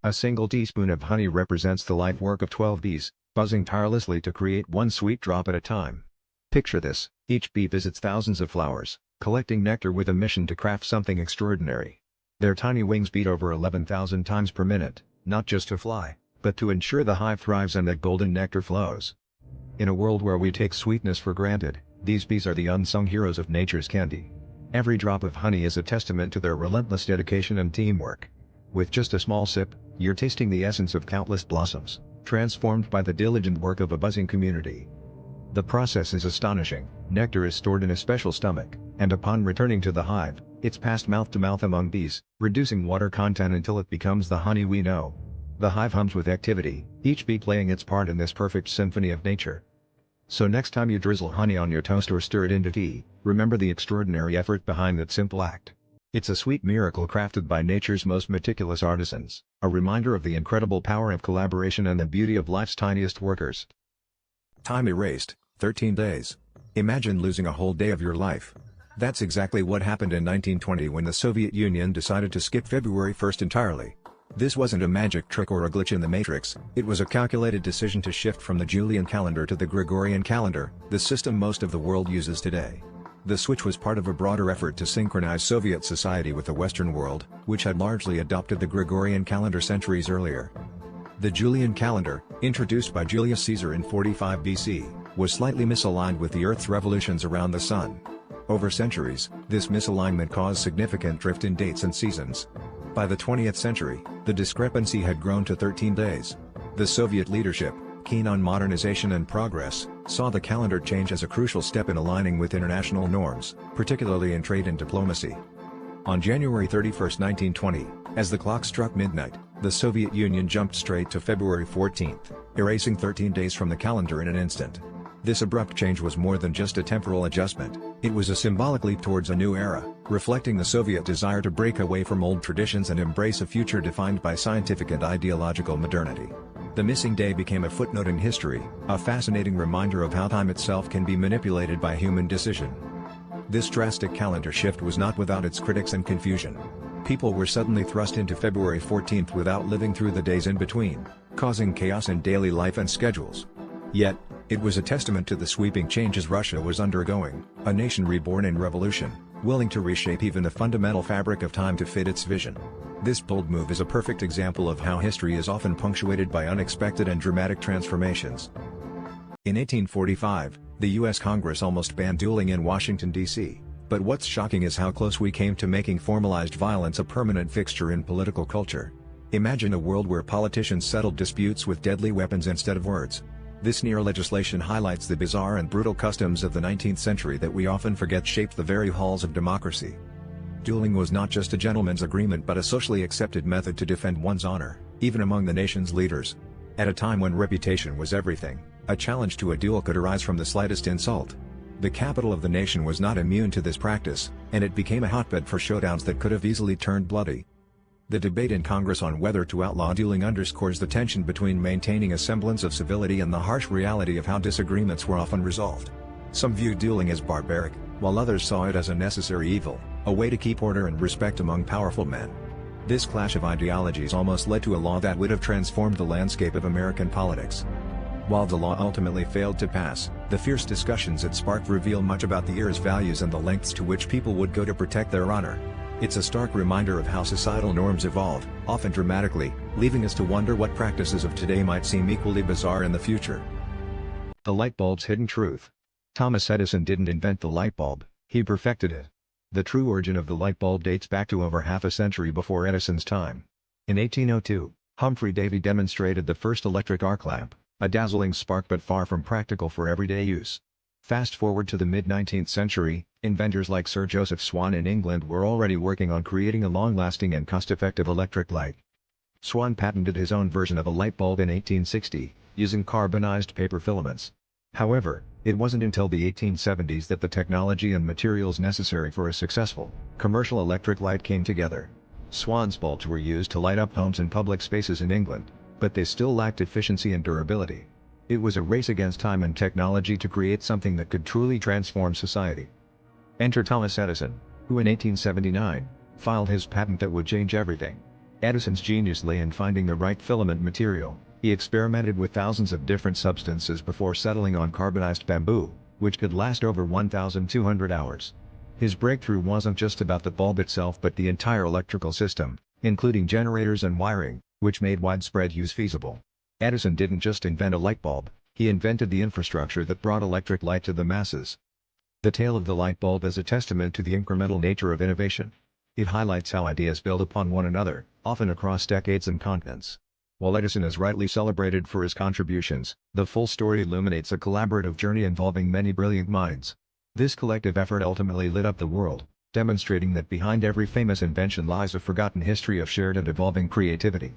A single teaspoon of honey represents the life work of 12 bees, buzzing tirelessly to create one sweet drop at a time. Picture this: each bee visits thousands of flowers, collecting nectar with a mission to craft something extraordinary. Their tiny wings beat over 11,000 times per minute, not just to fly, but to ensure the hive thrives and that golden nectar flows. In a world where we take sweetness for granted, these bees are the unsung heroes of nature's candy. Every drop of honey is a testament to their relentless dedication and teamwork. With just a small sip, you're tasting the essence of countless blossoms, transformed by the diligent work of a buzzing community. The process is astonishing. Nectar is stored in a special stomach, and upon returning to the hive, it's passed mouth to mouth among bees, reducing water content until it becomes the honey we know. The hive hums with activity, each bee playing its part in this perfect symphony of nature. So next time you drizzle honey on your toast or stir it into tea, remember the extraordinary effort behind that simple act. It's a sweet miracle crafted by nature's most meticulous artisans, a reminder of the incredible power of collaboration and the beauty of life's tiniest workers. Time erased, 13 days. Imagine losing a whole day of your life. That's exactly what happened in 1920 when the Soviet Union decided to skip February 1st entirely. This wasn't a magic trick or a glitch in the matrix, it was a calculated decision to shift from the Julian calendar to the Gregorian calendar, the system most of the world uses today. The switch was part of a broader effort to synchronize Soviet society with the Western world, which had largely adopted the Gregorian calendar centuries earlier. The Julian calendar, introduced by Julius Caesar in 45 BC, was slightly misaligned with the Earth's revolutions around the Sun. Over centuries, this misalignment caused significant drift in dates and seasons. By the 20th century, the discrepancy had grown to 13 days. The Soviet leadership, keen on modernization and progress, saw the calendar change as a crucial step in aligning with international norms, particularly in trade and diplomacy. On January 31, 1920, as the clock struck midnight, the Soviet Union jumped straight to February 14, erasing 13 days from the calendar in an instant. This abrupt change was more than just a temporal adjustment, it was a symbolic leap towards a new era, reflecting the Soviet desire to break away from old traditions and embrace a future defined by scientific and ideological modernity. The missing day became a footnote in history, a fascinating reminder of how time itself can be manipulated by human decision. This drastic calendar shift was not without its critics and confusion. People were suddenly thrust into February 14th without living through the days in between, causing chaos in daily life and schedules. Yet, it was a testament to the sweeping changes Russia was undergoing, a nation reborn in revolution, willing to reshape even the fundamental fabric of time to fit its vision. This bold move is a perfect example of how history is often punctuated by unexpected and dramatic transformations. In 1845, the U.S. Congress almost banned dueling in Washington, D.C., but what's shocking is how close we came to making formalized violence a permanent fixture in political culture. Imagine a world where politicians settled disputes with deadly weapons instead of words. This near legislation highlights the bizarre and brutal customs of the 19th century that we often forget shaped the very halls of democracy. Dueling was not just a gentleman's agreement but a socially accepted method to defend one's honor, even among the nation's leaders. At a time when reputation was everything, a challenge to a duel could arise from the slightest insult. The capital of the nation was not immune to this practice, and it became a hotbed for showdowns that could have easily turned bloody. The debate in Congress on whether to outlaw dueling underscores the tension between maintaining a semblance of civility and the harsh reality of how disagreements were often resolved. Some viewed dueling as barbaric, while others saw it as a necessary evil, a way to keep order and respect among powerful men. This clash of ideologies almost led to a law that would have transformed the landscape of American politics. While the law ultimately failed to pass, the fierce discussions it sparked reveal much about the era's values and the lengths to which people would go to protect their honor. It's a stark reminder of how societal norms evolve, often dramatically, leaving us to wonder what practices of today might seem equally bizarre in the future. The light bulb's hidden truth. Thomas Edison didn't invent the light bulb, he perfected it. The true origin of the light bulb dates back to over half a century before Edison's time. In 1802, Humphrey Davy demonstrated the first electric arc lamp, a dazzling spark but far from practical for everyday use. Fast forward to the mid-19th century, inventors like Sir Joseph Swan in England were already working on creating a long-lasting and cost-effective electric light. Swan patented his own version of a light bulb in 1860, using carbonized paper filaments. However, it wasn't until the 1870s that the technology and materials necessary for a successful, commercial electric light came together. Swan's bulbs were used to light up homes and public spaces in England, but they still lacked efficiency and durability. It was a race against time and technology to create something that could truly transform society. Enter Thomas Edison, who in 1879, filed his patent that would change everything. Edison's genius lay in finding the right filament material. He experimented with thousands of different substances before settling on carbonized bamboo, which could last over 1,200 hours. His breakthrough wasn't just about the bulb itself but the entire electrical system, including generators and wiring, which made widespread use feasible. Edison didn't just invent a light bulb, he invented the infrastructure that brought electric light to the masses. The tale of the light bulb is a testament to the incremental nature of innovation. It highlights how ideas build upon one another, often across decades and continents. While Edison is rightly celebrated for his contributions, the full story illuminates a collaborative journey involving many brilliant minds. This collective effort ultimately lit up the world, demonstrating that behind every famous invention lies a forgotten history of shared and evolving creativity.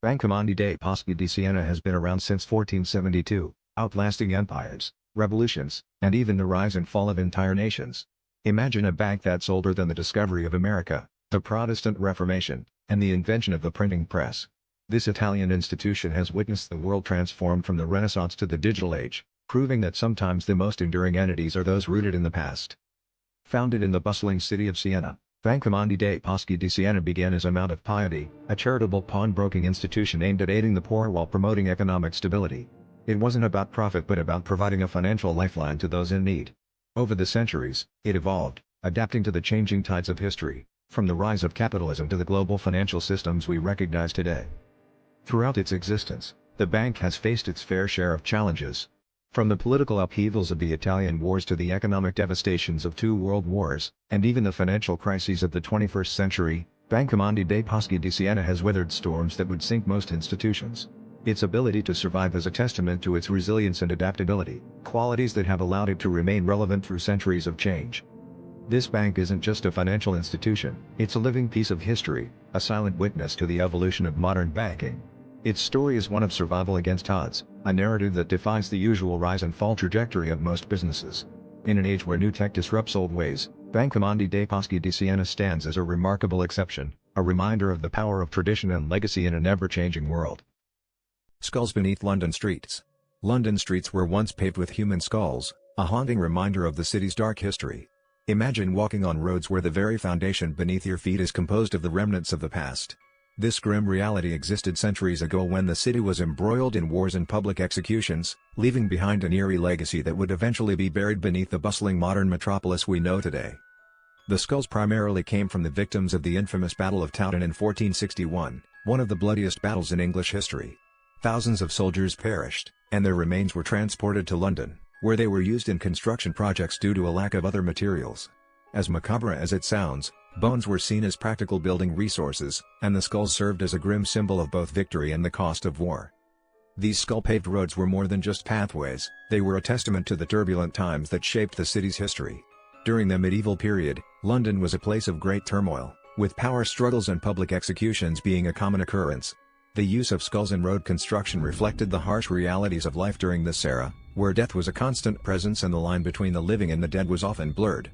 Banca Monte dei Paschi di Siena has been around since 1472, outlasting empires, revolutions, and even the rise and fall of entire nations. Imagine a bank that's older than the discovery of America, the Protestant Reformation, and the invention of the printing press. This Italian institution has witnessed the world transform from the Renaissance to the digital age, proving that sometimes the most enduring entities are those rooted in the past. Founded in the bustling city of Siena, Banca Monte dei Paschi di Siena began as a Mount of Piety, a charitable pawnbroking institution aimed at aiding the poor while promoting economic stability. It wasn't about profit but about providing a financial lifeline to those in need. Over the centuries, it evolved, adapting to the changing tides of history, from the rise of capitalism to the global financial systems we recognize today. Throughout its existence, the bank has faced its fair share of challenges. From the political upheavals of the Italian wars to the economic devastations of two world wars, and even the financial crises of the 21st century, Banca Monte dei Paschi di Siena has weathered storms that would sink most institutions. Its ability to survive is a testament to its resilience and adaptability, qualities that have allowed it to remain relevant through centuries of change. This bank isn't just a financial institution, it's a living piece of history, a silent witness to the evolution of modern banking. Its story is one of survival against odds, a narrative that defies the usual rise and fall trajectory of most businesses. In an age where new tech disrupts old ways, Banca Monte dei Paschi di Siena stands as a remarkable exception, a reminder of the power of tradition and legacy in an ever-changing world. Skulls beneath London streets. London streets were once paved with human skulls, a haunting reminder of the city's dark history. Imagine walking on roads where the very foundation beneath your feet is composed of the remnants of the past. This grim reality existed centuries ago when the city was embroiled in wars and public executions, leaving behind an eerie legacy that would eventually be buried beneath the bustling modern metropolis we know today. The skulls primarily came from the victims of the infamous Battle of Towton in 1461, one of the bloodiest battles in English history. Thousands of soldiers perished, and their remains were transported to London, where they were used in construction projects due to a lack of other materials. As macabre as it sounds, bones were seen as practical building resources, and the skulls served as a grim symbol of both victory and the cost of war. These skull-paved roads were more than just pathways, they were a testament to the turbulent times that shaped the city's history. During the medieval period, London was a place of great turmoil, with power struggles and public executions being a common occurrence. The use of skulls in road construction reflected the harsh realities of life during this era, where death was a constant presence and the line between the living and the dead was often blurred.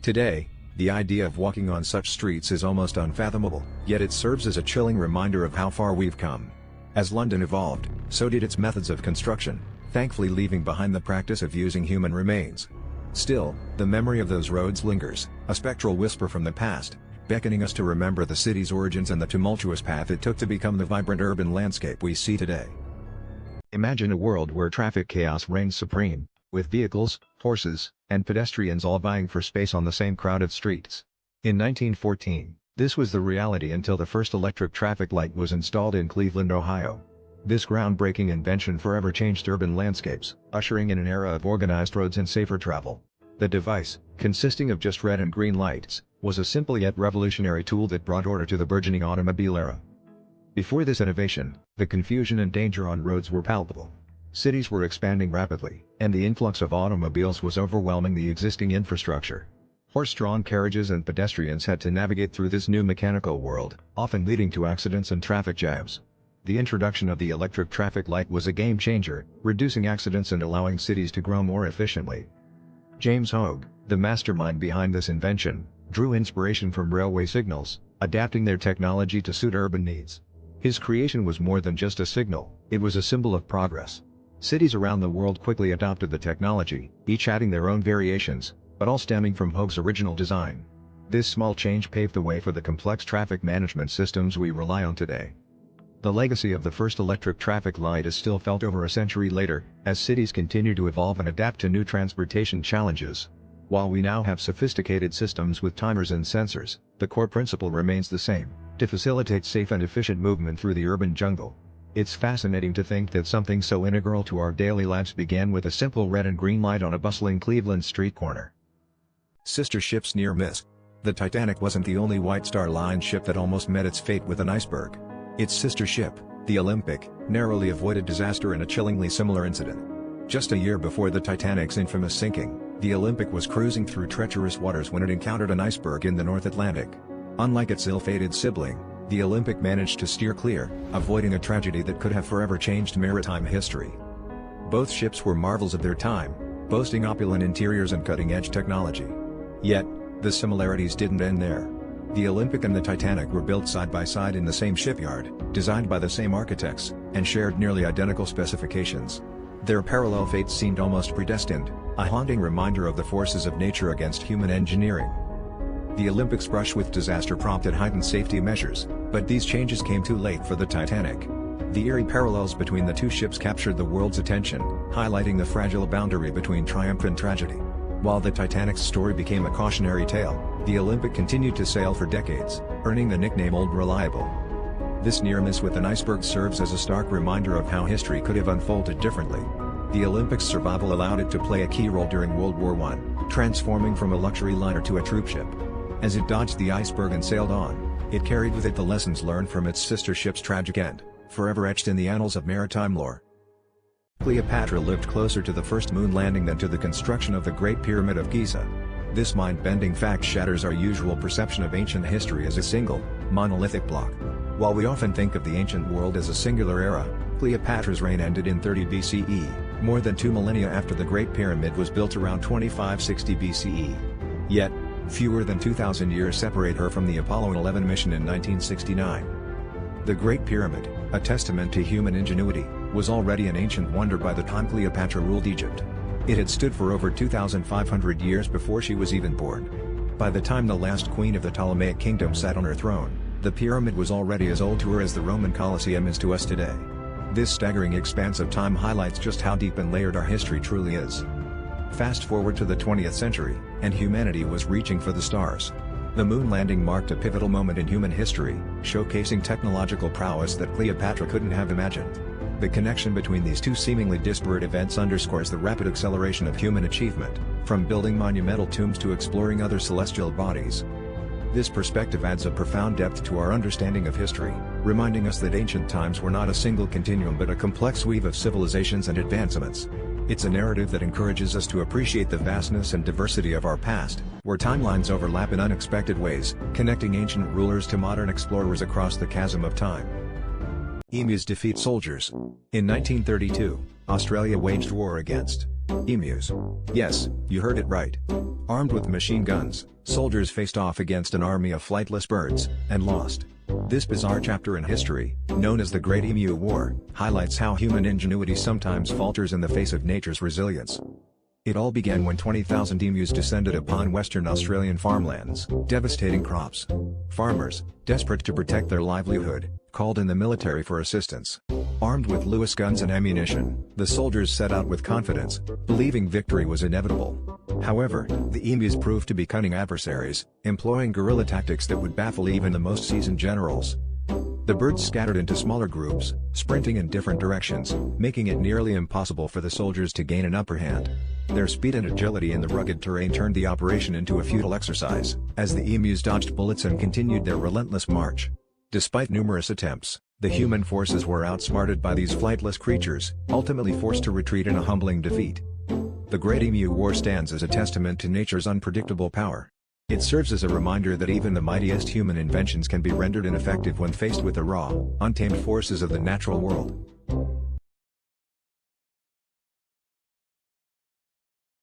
Today, the idea of walking on such streets is almost unfathomable, yet it serves as a chilling reminder of how far we've come. As London evolved, so did its methods of construction, thankfully leaving behind the practice of using human remains. Still, the memory of those roads lingers, a spectral whisper from the past, beckoning us to remember the city's origins and the tumultuous path it took to become the vibrant urban landscape we see today. Imagine a world where traffic chaos reigns supreme, with vehicles, horses, and pedestrians all vying for space on the same crowded streets. In 1914, this was the reality until the first electric traffic light was installed in Cleveland, Ohio. This groundbreaking invention forever changed urban landscapes, ushering in an era of organized roads and safer travel. The device, consisting of just red and green lights, was a simple yet revolutionary tool that brought order to the burgeoning automobile era. Before this innovation, the confusion and danger on roads were palpable. Cities were expanding rapidly, and the influx of automobiles was overwhelming the existing infrastructure. Horse-drawn carriages and pedestrians had to navigate through this new mechanical world, often leading to accidents and traffic jams. The introduction of the electric traffic light was a game-changer, reducing accidents and allowing cities to grow more efficiently. James Hogue, the mastermind behind this invention, drew inspiration from railway signals, adapting their technology to suit urban needs. His creation was more than just a signal, it was a symbol of progress. Cities around the world quickly adopted the technology, each adding their own variations, but all stemming from Hogue's original design. This small change paved the way for the complex traffic management systems we rely on today. The legacy of the first electric traffic light is still felt over a century later, as cities continue to evolve and adapt to new transportation challenges. While we now have sophisticated systems with timers and sensors, the core principle remains the same: to facilitate safe and efficient movement through the urban jungle. It's fascinating to think that something so integral to our daily lives began with a simple red and green light on a bustling Cleveland street corner. Sister ships near miss. The Titanic wasn't the only White Star Line ship that almost met its fate with an iceberg. Its sister ship, the Olympic, narrowly avoided disaster in a chillingly similar incident. Just a year before the Titanic's infamous sinking, the Olympic was cruising through treacherous waters when it encountered an iceberg in the North Atlantic. Unlike its ill-fated sibling, the Olympic managed to steer clear, avoiding a tragedy that could have forever changed maritime history. Both ships were marvels of their time, boasting opulent interiors and cutting-edge technology. Yet, the similarities didn't end there. The Olympic and the Titanic were built side by side in the same shipyard, designed by the same architects, and shared nearly identical specifications. Their parallel fates seemed almost predestined, a haunting reminder of the forces of nature against human engineering. The Olympic's brush with disaster prompted heightened safety measures, but these changes came too late for the Titanic. The eerie parallels between the two ships captured the world's attention, highlighting the fragile boundary between triumph and tragedy. While the Titanic's story became a cautionary tale, the Olympic continued to sail for decades, earning the nickname Old Reliable. This near miss with an iceberg serves as a stark reminder of how history could have unfolded differently. The Olympic's survival allowed it to play a key role during World War I, transforming from a luxury liner to a troop ship. As it dodged the iceberg and sailed on, it carried with it the lessons learned from its sister ship's tragic end, forever etched in the annals of maritime lore. Cleopatra lived closer to the first moon landing than to the construction of the Great Pyramid of Giza. This mind-bending fact shatters our usual perception of ancient history as a single, monolithic block. While we often think of the ancient world as a singular era, Cleopatra's reign ended in 30 BCE, more than 2 millennia after the Great Pyramid was built around 2560 BCE. Yet, fewer than 2,000 years separate her from the Apollo 11 mission in 1969. The Great Pyramid, a testament to human ingenuity, was already an ancient wonder by the time Cleopatra ruled Egypt. It had stood for over 2,500 years before she was even born. By the time the last queen of the Ptolemaic kingdom sat on her throne, the pyramid was already as old to her as the Roman Colosseum is to us today. This staggering expanse of time highlights just how deep and layered our history truly is. Fast forward to the 20th century, and humanity was reaching for the stars. The moon landing marked a pivotal moment in human history, showcasing technological prowess that Cleopatra couldn't have imagined. The connection between these two seemingly disparate events underscores the rapid acceleration of human achievement, from building monumental tombs to exploring other celestial bodies. This perspective adds a profound depth to our understanding of history, reminding us that ancient times were not a single continuum but a complex weave of civilizations and advancements. It's a narrative that encourages us to appreciate the vastness and diversity of our past, where timelines overlap in unexpected ways, connecting ancient rulers to modern explorers across the chasm of time. Emus defeat soldiers. In 1932, Australia waged war against emus. Yes, you heard it right. Armed with machine guns, soldiers faced off against an army of flightless birds, and lost. This bizarre chapter in history, known as the Great Emu War, highlights how human ingenuity sometimes falters in the face of nature's resilience. It all began when 20,000 emus descended upon Western Australian farmlands, devastating crops. Farmers, desperate to protect their livelihood, called in the military for assistance. Armed with Lewis guns and ammunition, the soldiers set out with confidence, believing victory was inevitable. However, the emus proved to be cunning adversaries, employing guerrilla tactics that would baffle even the most seasoned generals. The birds scattered into smaller groups, sprinting in different directions, making it nearly impossible for the soldiers to gain an upper hand. Their speed and agility in the rugged terrain turned the operation into a futile exercise, as the emus dodged bullets and continued their relentless march. Despite numerous attempts, the human forces were outsmarted by these flightless creatures, ultimately forced to retreat in a humbling defeat. The Great Emu War stands as a testament to nature's unpredictable power. It serves as a reminder that even the mightiest human inventions can be rendered ineffective when faced with the raw, untamed forces of the natural world.